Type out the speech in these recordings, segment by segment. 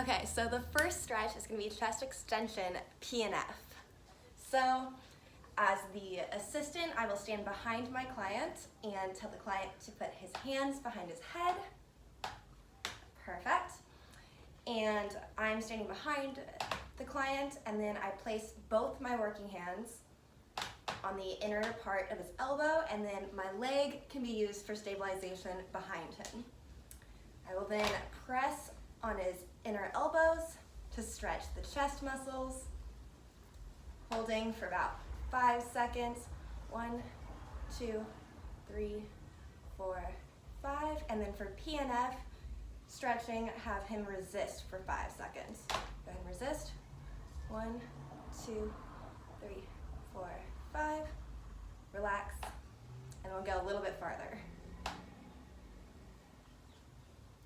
Okay, so the first stretch is going to be chest extension PNF. So as the assistant, I will stand behind my client and tell the client to put his hands behind his head. Perfect. And I'm standing behind the client, and then I place both my working hands on the inner part of his elbow, and then my leg can be used for stabilization behind him. I will then press on his inner elbows to stretch the chest muscles, holding for about 5 seconds. 1, 2, 3, 4, 5. And then for PNF, stretching, have him resist for 5 seconds. Go ahead and resist. 1, 2, 3, 4, 5. Relax, and we'll go a little bit farther.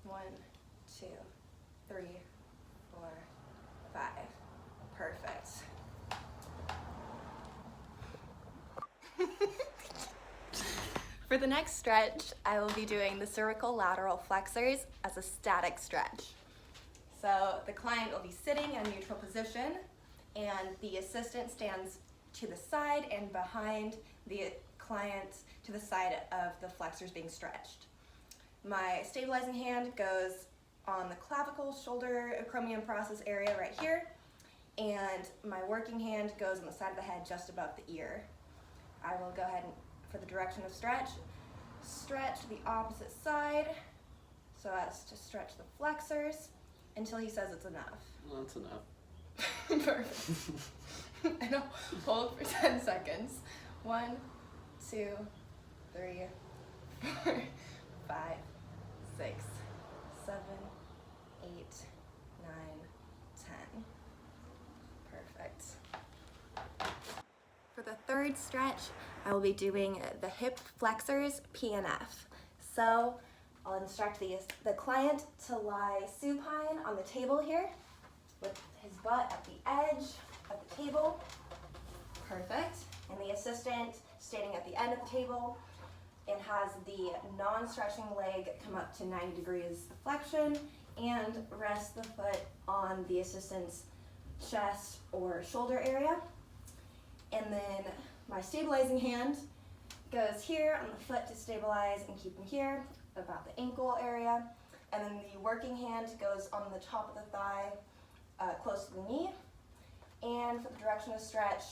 1, 2, 3, 4, 5. Perfect. For the next stretch, I will be doing the cervical lateral flexors as a static stretch. So the client will be sitting in a neutral position, and the assistant stands to the side and behind the client to the side of the flexors being stretched. My stabilizing hand goes on the clavicle, shoulder, acromion process area right here, and my working hand goes on the side of the head just above the ear. I will go ahead and, for the direction of stretch the opposite side so as to stretch the flexors until he says it's enough. Well, that's enough. Perfect. And I'll hold for 10 seconds. 1, 2, 3, 4, 5, 6, 7, 8, 9, 10. Perfect. For the third stretch, I will be doing the hip flexors PNF. So I'll instruct the client to lie supine on the table here with his butt at the edge of the table. Perfect. And the assistant standing at the end of the table and has the non-stretching leg come up to 90 degrees of flexion and rest the foot on the assistant's chest or shoulder area. And then my stabilizing hand goes here on the foot to stabilize and keep him here, about the ankle area. And then the working hand goes on the top of the thigh, close to the knee. And for the direction of stretch,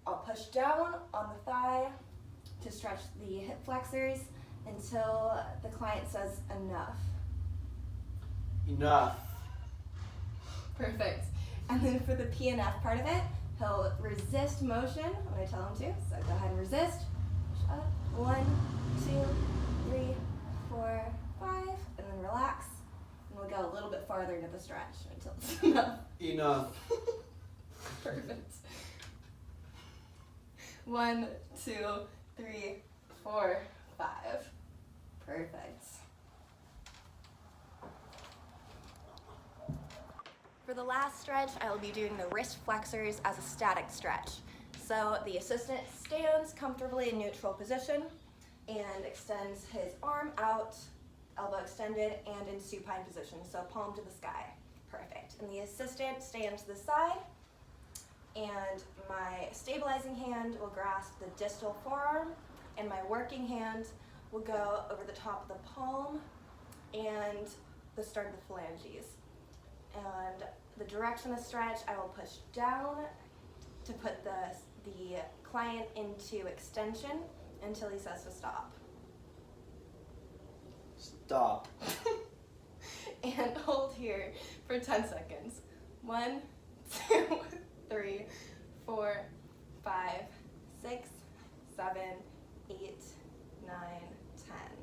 I'll push down on the thigh to stretch the hip flexors until the client says enough. Enough. Perfect. And then for the PNF part of it, he'll resist motion when I tell him to. So go ahead and resist. Push up. 1, 2, 3, 4, 5. And then relax. And we'll go a little bit farther into the stretch until it's enough. Enough. Perfect. 1, 2, 3, 4, 5. Perfect. For the last stretch, I will be doing the wrist flexors as a static stretch. So the assistant stands comfortably in neutral position and extends his arm out, elbow extended, and in supine position, so palm to the sky. Perfect. And the assistant stands to the side, and my stabilizing hand will grasp the distal forearm, and my working hand will go over the top of the palm and the start of the phalanges. And the direction of stretch, I will push down to put the client into extension until he says to stop. Stop. And hold here for 10 seconds. 1, 2, 3, 4, 5, 6, 7, 8, 9, 10.